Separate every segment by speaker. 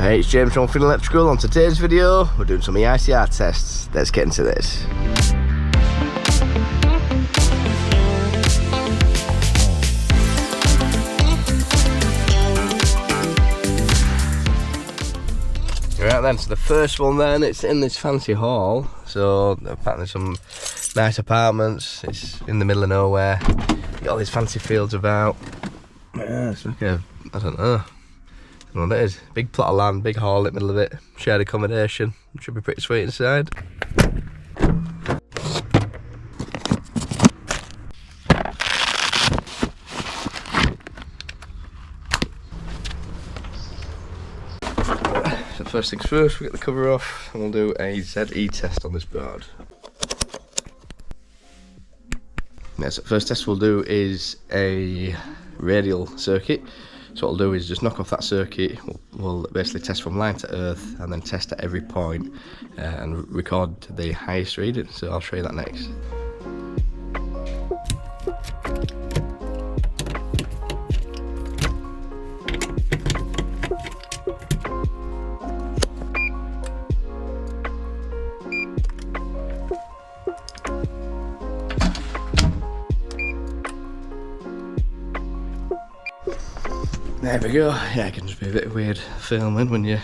Speaker 1: Hey, it's James from Finney Electrical. On today's video, we're doing some EICR tests. Let's get into this. Right then, so the first one then, it's in this fancy hall. So apparently some nice apartments. It's in the middle of nowhere. Got all these fancy fields about. Yeah, it's like a, I don't know what it is. Big plot of land, big hall in the middle of it. Shared accommodation. Should be pretty sweet inside. So first things first, we get the cover off and we'll do a ZE test on this board. Yeah, so first test we'll do is a radial circuit. So what we'll do is just knock off that circuit. We'll basically test from line to earth and then test at every point and record the highest reading. So I'll show you that next. There we go. Yeah, it can just be a bit weird filming when you're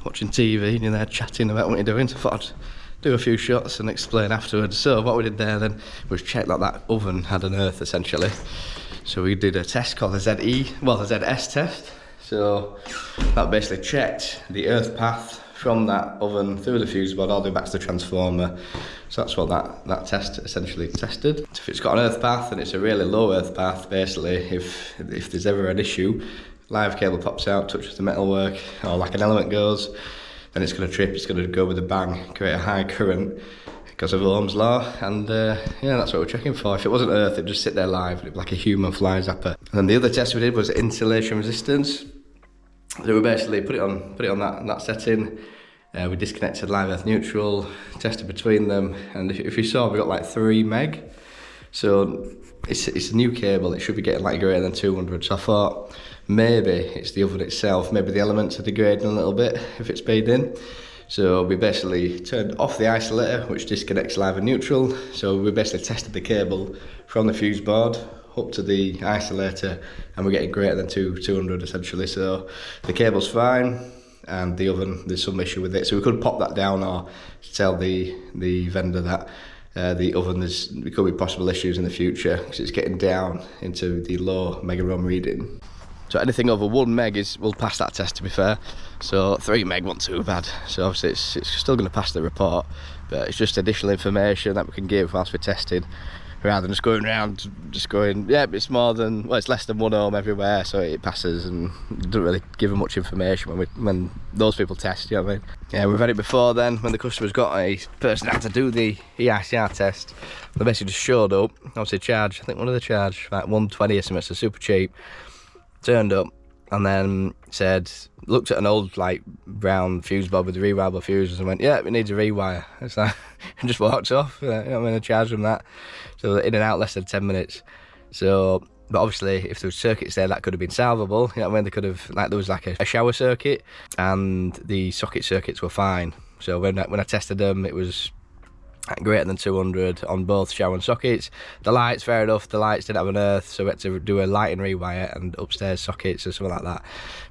Speaker 1: watching TV and you're there chatting about what you're doing. So I thought I'd do a few shots and explain afterwards. So what we did there then was check that that oven had an earth essentially. So we did a test called the ZS test. So that basically checked the earth path from that oven through the fuse board all the way back to the transformer. So that's what that test essentially tested. So if it's got an earth path and it's a really low earth path, basically if there's ever an issue, live cable pops out, touches the metalwork, or like an element goes, then it's going to trip, it's going to go with a bang, create a high current because of Ohm's law, and yeah, that's what we're checking for. If it wasn't earth, it'd just sit there live, it'd be like a human fly zapper. And then the other test we did was insulation resistance. So we basically put it on that setting. We disconnected live earth neutral, tested between them, and if you saw, we got like 3 meg. So it's a new cable, it should be getting like greater than 200. So I thought maybe it's the oven itself, maybe the elements are degrading a little bit if it's paid in. So we basically turned off the isolator, which disconnects live and neutral. So we basically tested the cable from the fuse board up to the isolator, and we're getting greater than 200 essentially. So the cable's fine, and the oven, there's some issue with it. So we could pop that down or tell the vendor that the oven, there could be possible issues in the future because it's getting down into the low mega ohm reading. So anything over 1 meg will pass that test, to be fair. So 3 meg wasn't too bad. So obviously it's still going to pass the report, but it's just additional information that we can give whilst we're testing, rather than just going around yeah, it's more than, well, it's less than 1 ohm everywhere, so it passes, and doesn't really give them much information when those people test, you know what I mean? Yeah, we've had it before then, when the customer's got a person that had to do the EICR test. They basically just showed up, obviously charged, I think one of the charged like 120 or something, so super cheap. Turned up and then looked at an old like brown fuse board with the rewirable fuses and went, yeah, it needs a rewire. It's like, and just walked off. You know what I mean? I charged them that. So in and out less than 10 minutes. So, but obviously if there was circuits there that could have been salvable, you know what I mean? They could have, like there was like a shower circuit and the socket circuits were fine. So when I tested them, it was greater than 200 on both shower and sockets. The lights, fair enough, the lights didn't have an earth, so we had to do a lighting rewire and upstairs sockets or something like that.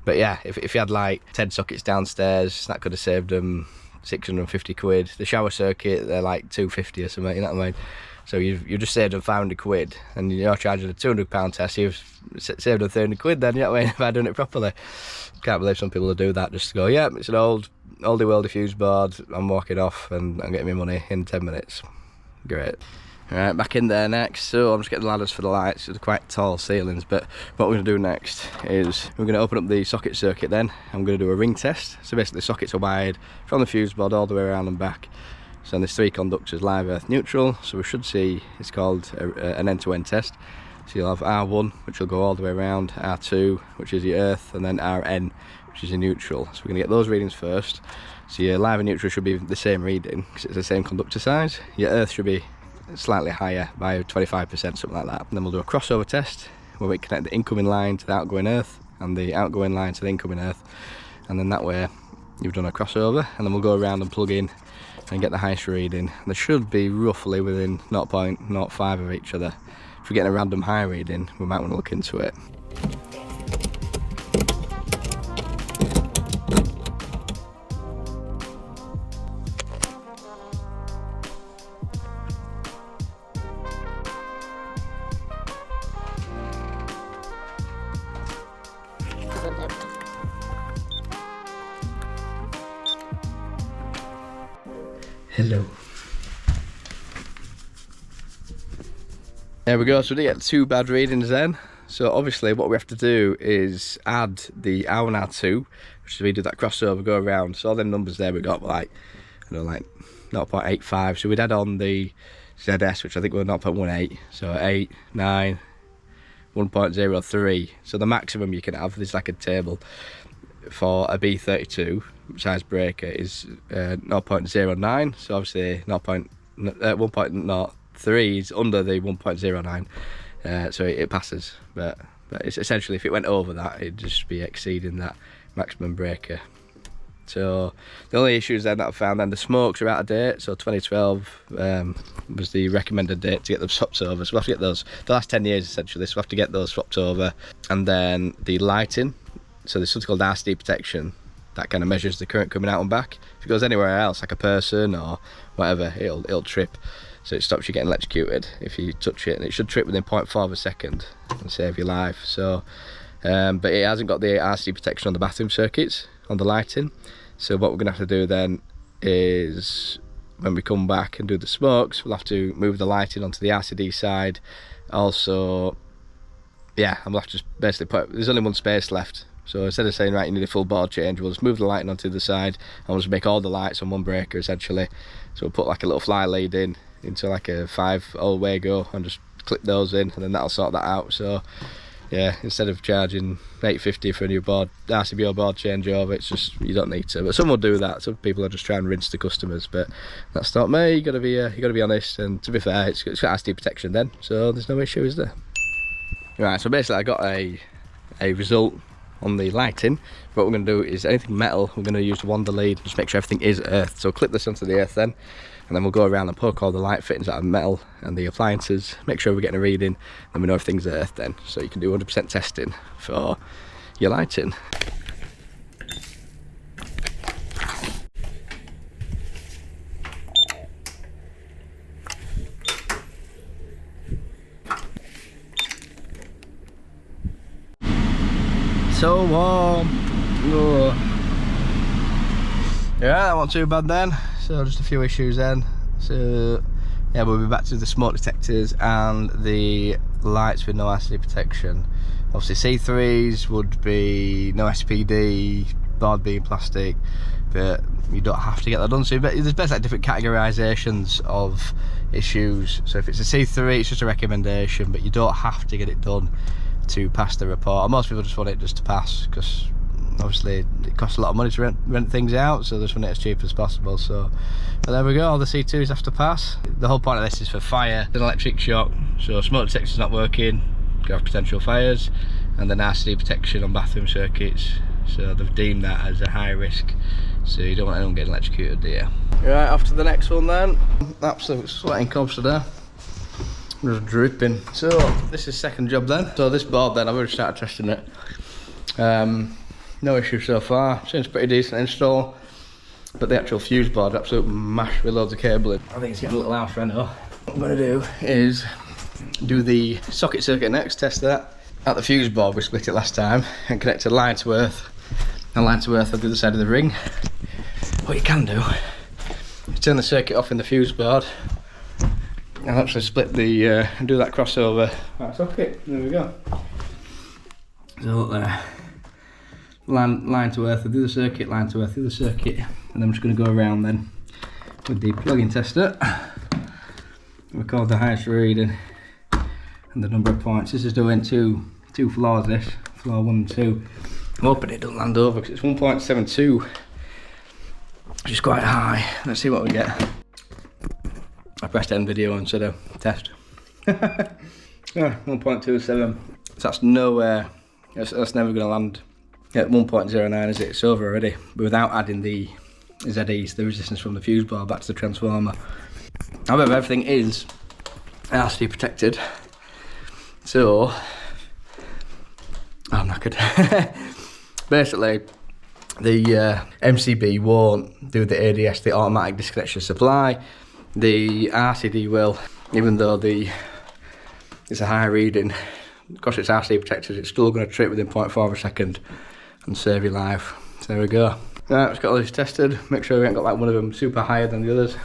Speaker 1: But yeah, if you had like 10 sockets downstairs, that could have saved them 650 quid. The shower circuit, they're like 250 or something, you know what I mean? So you just saved them 500 quid, and you're charging a £200 test, you've saved them 300 quid then, you know what I mean, by doing it properly. Can't believe some people will do that just to go, yeah, it's an oldie worldy fuse board, I'm walking off and I'm getting my money in 10 minutes. Great. Alright, back in there next. So I'm just getting the ladders for the lights. They're quite tall ceilings, but what we're going to do next is we're going to open up the socket circuit then. I'm going to do a ring test. So basically the sockets are wired from the fuse board all the way around and back. So there's 3 conductors, live, earth, neutral. So we should see, it's called an end-to-end test. So you'll have R1, which will go all the way around, R2, which is your earth, and then Rn, which is your neutral. So we're going to get those readings first. So your live and neutral should be the same reading because it's the same conductor size. Your earth should be slightly higher by 25%, something like that. And then we'll do a crossover test where we connect the incoming line to the outgoing earth and the outgoing line to the incoming earth. and then that way you've done a crossover, and then we'll go around and plug in and get the highest reading. They should be roughly within 0.05 of each other. If we're getting a random high reading, we might want to look into it. Hello. There we go, so we didn't get 2 bad readings then. So obviously what we have to do is add the R1R2, which is we do that crossover, go around. So all them numbers there we got like, I don't know, like 0.85. So we'd add on the ZS, which I think were 0.18. So 8, 9, 1.03. So the maximum you can have, there's like a table for a B32 size breaker is 0.09. So obviously 1.03 is under the 1.09, so it passes. But it's essentially, if it went over that, it'd just be exceeding that maximum breaker. So the only issues then that I found, then the smokes are out of date. So 2012 was the recommended date to get them swapped over. So we'll have to get those, the last 10 years essentially, so we'll have to get those swapped over. And then the lighting, so there's something called RCD protection that kind of measures the current coming out and back. If it goes anywhere else, like a person or whatever, it'll trip. So it stops you getting electrocuted if you touch it, and it should trip within 0.5 of a second and save your life. So, but it hasn't got the RCD protection on the bathroom circuits, on the lighting. So what we're gonna have to do then is, when we come back and do the smokes, we'll have to move the lighting onto the RCD side. Also, yeah, I'm gonna have to just basically there's only one space left. So instead of saying, right, you need a full board change, we'll just move the lighting onto the side and we'll just make all the lights on one breaker essentially. So we'll put like a little fly lead into like a 5 Wago and just clip those in, and then that'll sort that out. So yeah, instead of charging $8.50 for a new board, RCBO board changeover, it's just, you don't need to. But some will do that. Some people will just try and rinse the customers, but that's not me. You gotta be honest, and to be fair, it's got RCD protection then, so there's no issue, is there? Right, so basically I got a result on the lighting. What we're going to do is anything metal, we're going to use the wander lead, just make sure everything is earth. So clip this onto the earth then, and then we'll go around and poke all the light fittings out of metal and the appliances, make sure we're getting a reading, and we know everything's earth then. So you can do 100% testing for your lighting. So warm. Oh. Yeah, that wasn't too bad then. So just a few issues then. So yeah, we'll be back to the smoke detectors and the lights with no RCD protection. Obviously C3s would be no SPD, board being plastic, but you don't have to get that done. So there's basically like different categorizations of issues. So if it's a C3, it's just a recommendation, but you don't have to get it done to pass the report. Most people just want it just to pass, because obviously it costs a lot of money to rent things out, so they just want it as cheap as possible. So but there we go, all the C2s have to pass. The whole point of this is for fire, an electric shock, so smoke detector's not working, you have potential fires, and then RCD protection on bathroom circuits, so they've deemed that as a high risk, so you don't want anyone getting electrocuted, do you? Right, off to the next one then. Absolute sweating cobs today. Just dripping. So this is second job then. So this board then, I've already started testing it. No issue so far. Seems pretty decent install. But the actual fuse board, absolute mash with loads of cabling. I think it's getting a little house reno. What I'm going to do is do the socket circuit next, test that. At the fuse board, we split it last time and connected line to earth. And line to earth on the other side of the ring. What you can do is turn the circuit off in the fuse board and actually split the and do that crossover. Right, socket. There we go. So line to earth, I'll do the circuit, line to earth, do the circuit, and then I'm just going to go around then with the plug-in tester, record the highest reading and the number of points. This is doing two floors, this, floor 1 and 2. I'm hoping it doesn't land over because it's 1.72, which is quite high. Let's see what we get. I pressed end video instead of test. Yeah, 1.27. So that's nowhere, that's never going to land at 1.09 is it? It's over already, but without adding the ZEs, the resistance from the fuse bar back to the transformer. However, everything is RC protected, so I'm knackered. Basically, the MCB won't do the ADS, the automatic disconnection supply. The RCD will, even though it's a high reading, because it's RC protected, it's still going to trip within 0.4 of a second and save your life. So there we go. Right, let's get all these tested, make sure we haven't got like one of them super higher than the others.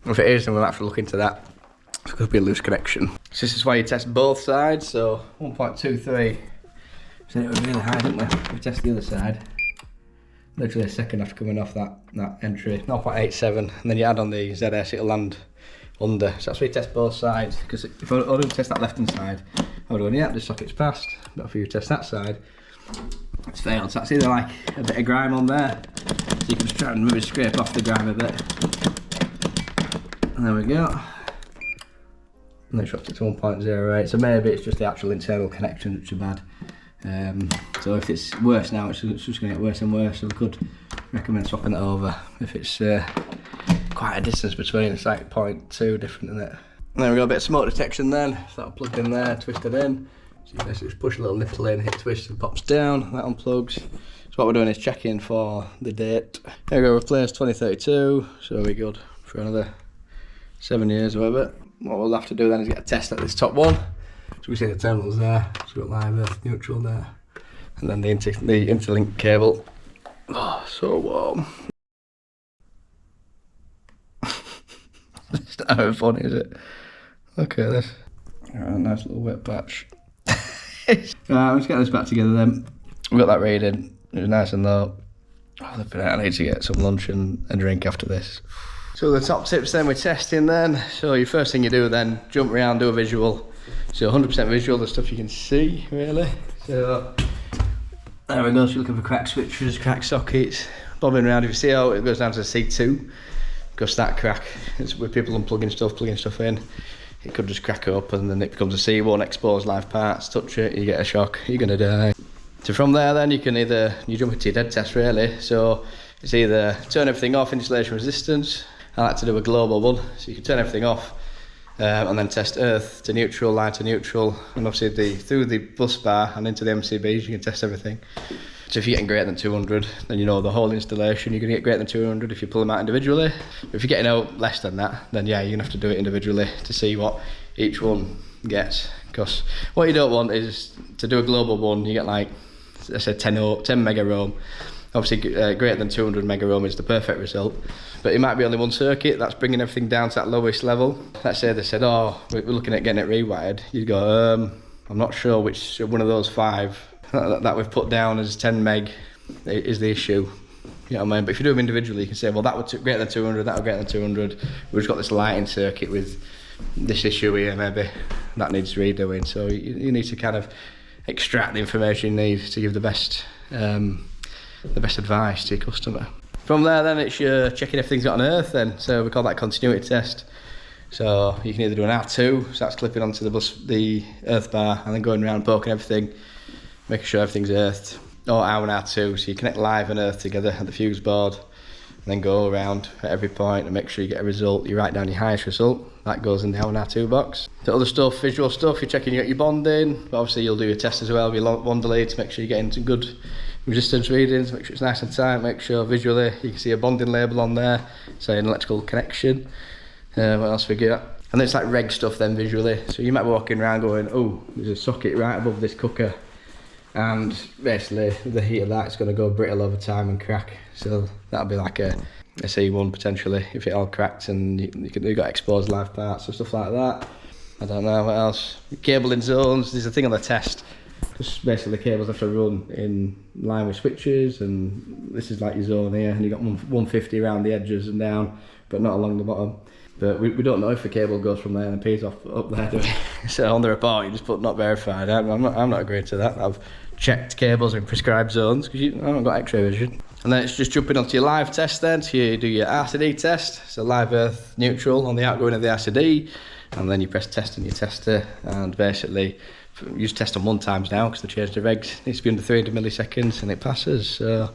Speaker 1: If it is, then we'll have to look into that. It could be a loose connection. So this is why you test both sides, so 1.23. So it was really high, didn't we? We test the other side. Literally a second after coming off that entry, 0.87, and then you add on the ZS, it'll land under. So that's why you test both sides, because if I don't test that left hand side, I would have gone, yeah, this socket's passed. But if you test that side, it's failed. So that's either like a bit of grime on there, so you can just try and maybe scrape off the grime a bit. And there we go. And then dropped it to 1.08, so maybe it's just the actual internal connections which are bad. So if it's worse now, it's just going to get worse and worse, so we could recommend swapping it over if it's quite a distance between. It's like 0.2 different, isn't it? And then we've got a bit of smoke detection then, so that'll plug in there, twisted in. So you basically just push a little nipple in, hit twist and pops down, that unplugs. So what we're doing is checking for the date. There we go, replace 2032, so we're good for another 7 years or whatever. What we'll have to do then is get a test at this top one. So we see the terminals there, so we've got live earth, neutral there, and then the interlink cable. Oh, so warm. It's not very funny, is it? Look at this. Alright, nice little wet patch. Right, let's get this back together then. We got that reading, it was nice and low. Oh, I need to get some lunch and a drink after this. So the top tips then we're testing then. So your first thing you do then, jump around, do a visual. So 100% visual, the stuff you can see, really. So there we go, so you're looking for cracked switches, cracked sockets, bobbing around. If you see how it goes down to the C2, because that crack, it's with people unplugging stuff, plugging stuff in, it could just crack up and then it becomes a C1, expose live parts, touch it, you get a shock, you're gonna die. So from there then you can you jump into your dead test really. So it's either turn everything off, insulation resistance. I like to do a global one, so you can turn everything off and then test earth to neutral, line to neutral, and obviously through the bus bar and into the MCBs you can test everything. So if you're getting greater than 200, then you know the whole installation you're going to get greater than 200 if you pull them out individually. But if you're getting out less than that, then yeah, you're going to have to do it individually to see what each one gets. Because what you don't want is to do a global one, you get like, I said 10 mega roam. Obviously greater than 200 mega roam is the perfect result. But it might be only one circuit, that's bringing everything down to that lowest level. Let's say they said, oh, we're looking at getting it rewired. You'd go, I'm not sure which one of those 5 that we've put down as 10 meg is the issue. You know what I mean? But if you do them individually, you can say, well, that was greater than 200, that was greater than 200. We've just got this lighting circuit with this issue here, maybe that needs redoing. So you need to kind of extract the information you need to give the best advice to your customer. From there then it's your checking everything's got an earth then, so we call that continuity test. So you can either do an R2, so that's clipping onto the earth bar and then going around poking everything, making sure everything's earthed, or R1, R2, so you connect live and earth together at the fuse board and then go around at every point and make sure you get a result. You write down your highest result, that goes in the R1, R2 box. The other stuff, visual stuff, you're checking you get your bonding, but obviously you'll do your test as well with your wand lead to make sure you're getting some good resistance readings, make sure it's nice and tight, make sure visually you can see a bonding label on there saying electrical connection. What else we get? And then it's like reg stuff then visually, so you might be walking around going, oh, there's a socket right above this cooker, and basically the heat of that's going to go brittle over time and crack, so that'll be like a C1 potentially if it all cracks, and you've got exposed live parts and stuff like that. I don't know what else. Cabling zones, there's a thing on the test. Just basically the cables have to run in line with switches, and this is like your zone here, and you've got 150 around the edges and down, but not along the bottom. But we don't know if the cable goes from there and pays off up there, do we? So on the report you just put not verified. I'm not agreeing to that. I've checked cables in prescribed zones because I haven't got X-ray vision. And then it's just jumping onto your live test then, so you do your RCD test, so live earth neutral on the outgoing of the RCD, and then you press test on your tester, and basically Use test on 1 times now because they changed the regs. It needs to be under 300 milliseconds and it passes. So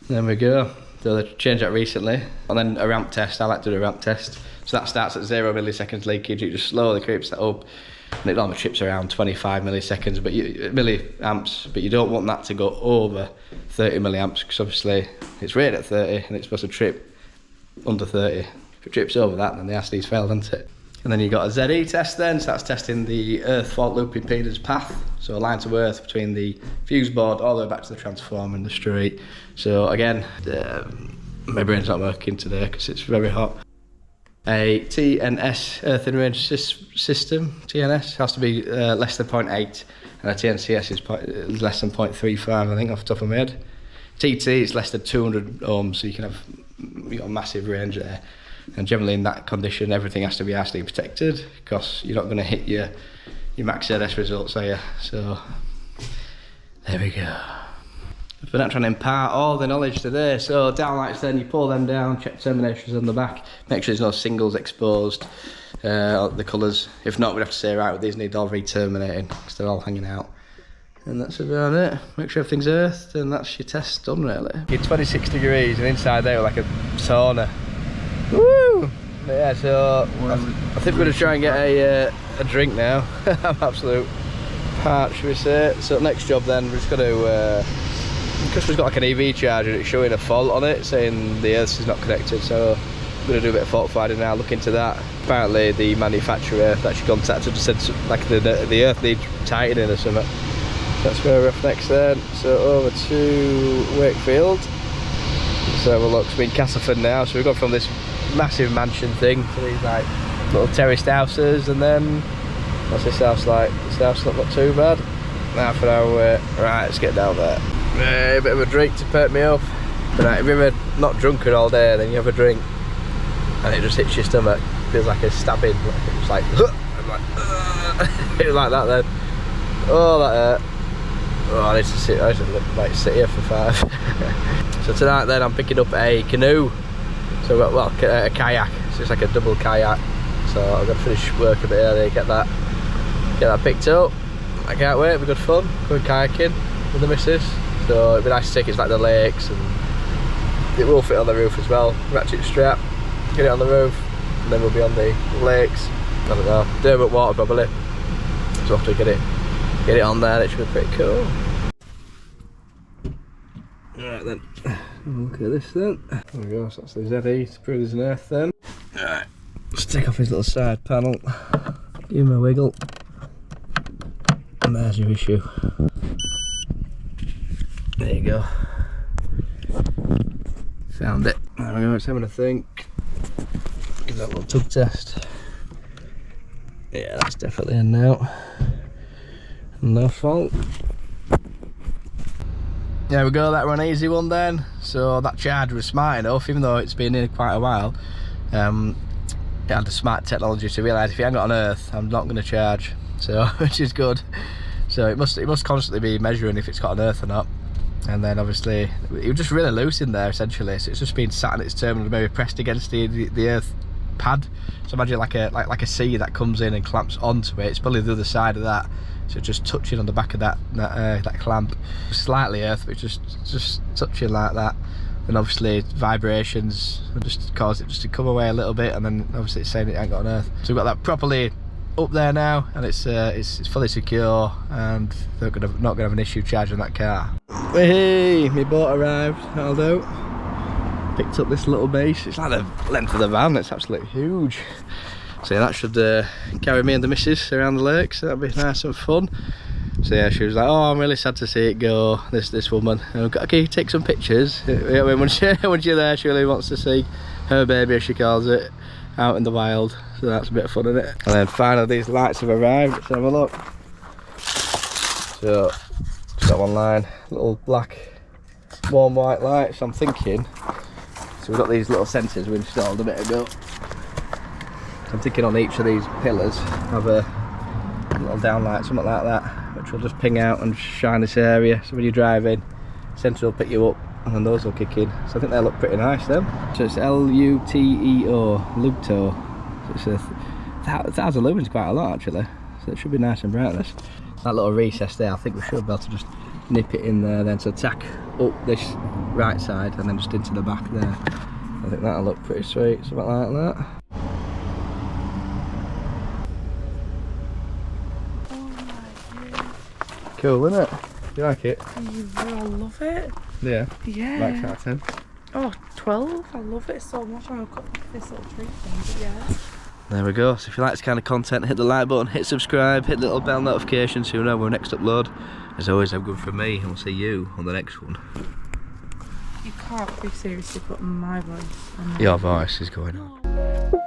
Speaker 1: there we go. So they changed that recently. And then a ramp test. I like to do a ramp test. So that starts at 0 milliseconds leakage. It just slowly creeps that up, and it normally trips around 25 milliseconds, but milliamps. But you don't want that to go over 30 milliamps because obviously it's rated at 30 and it's supposed to trip under 30. If it trips over that, then the RCD's failed, isn't it? And then you've got a ZE test then, so that's testing the earth fault loop impedance path. So a line to earth between the fuse board all the way back to the transformer in the street. So again, my brain's not working today because it's very hot. A TNS earth in range system, TNS, has to be less than 0.8, and a TNCS is less than 0.35, I think, off the top of my head. TT is less than 200 ohms, so you've got a massive range there. And generally in that condition, everything has to be RCD protected because you're not going to hit your max ZS results, are you? So there we go. We're not trying to impart all the knowledge today. So downlights then, you pull them down, check terminations on the back, make sure there's no singles exposed, the colours. If not, we'd have to say, right, well, these need all re-terminating because they're all hanging out. And that's about it. Make sure everything's earthed, and that's your test done, really. It's 26 degrees, and inside there we're like a sauna. Woo! But yeah, so I think we're going to try and get a drink now. I'm absolute parched, should we say. So next job then, we're just going to, because we've got like an EV charger, it's showing a fault on it, saying the earth is not connected, so I'm going to do a bit of fault finding now, look into that. Apparently the manufacturer that she contacted said like the earth needs tightening or something. That's where we're off next then. So over to Wakefield. So have a look, it's been Castleford now, so we've gone from this massive mansion thing to these like little terraced houses, and then what's this house like? This house not too bad. Half an hour away. Right, let's get down there. A bit of a drink to perk me up. But right, if you're ever not drunken all day, then you have a drink and it just hits your stomach. It feels like a stabbing. It's like, I'm like, it was like that then. Oh, that hurt. Oh, I need to sit here for 5. So tonight then I'm picking up a canoe. So I've got, well, a kayak. So it's like a double kayak. So I've got to finish work a bit early, get that picked up. I can't wait, it'll be good fun. Going kayaking with the missus. So it'd be nice to take it like the lakes, and it will fit on the roof as well. Ratchet strap, get it on the roof, and then we'll be on the lakes. I don't know, Dermot water probably. So have to get it on there, it should be pretty cool. Alright then, look at this then. There we go, so that's the ZE to prove there's an earth then. Alright, let's take off his little side panel, give him a wiggle, and there's your issue. There you go. Found it. There we go, it's having a think. Give that a little tug test. Yeah, that's definitely in now. No fault. There we go, that were an easy one then. So that charge was smart enough, even though it's been in quite a while. It had the smart technology to realise if you haven't got an earth, I'm not going to charge. So, which is good. So it must constantly be measuring if it's got an earth or not. And then obviously it was just really loose in there essentially, so it's just been sat in its terminal, maybe pressed against the earth pad. So imagine like a C that comes in and clamps onto it. It's probably the other side of that, so just touching on the back of that clamp. Slightly earth, but just touching like that. And obviously vibrations just cause it just to come away a little bit, and then obviously it's saying it ain't got an earth. So we've got that properly up there now, and it's fully secure, and they're not gonna have an issue charging that car. Hey, my boat arrived, that'll do. Picked up this little base, it's like the length of the van, it's absolutely huge. So yeah, that should carry me and the missus around the lake, so that'll be nice and fun. So yeah, she was like, oh, I'm really sad to see it go, this woman. Okay, take some pictures. When you're there, she really wants to see her baby, as she calls it, out in the wild. So that's a bit of fun, isn't it? And then finally these lights have arrived, let's have a look. So, just got one line, little black warm white lights. I'm thinking, so we've got these little sensors we installed a bit ago. So I'm thinking on each of these pillars have a little downlight, something like that, which will just ping out and shine this area. So when you drive in, sensor will pick you up, and then those will kick in. So I think they look pretty nice then. So it's L-U-T-E-O, Lugto. So it's 1,000 lumens, quite a lot actually. So it should be nice and bright this. that little recess there, I think we should be able to just nip it in there then, to tack up this right side and then just into the back there. I think that'll look pretty sweet, something like that. Cool, isn't it? You like it?
Speaker 2: I love it.
Speaker 1: Yeah?
Speaker 2: Yeah.
Speaker 1: Like out of 10?
Speaker 2: Oh, 12. I love it so much. I've got this little treat thing, but yeah.
Speaker 1: There we go. So if you like this kind of content, hit the like button, hit subscribe, hit the little bell notification so you know when we next upload. As always, have good from me, and we'll see you on the next one.
Speaker 2: You can't be seriously putting my voice on.
Speaker 1: Your voice is going on.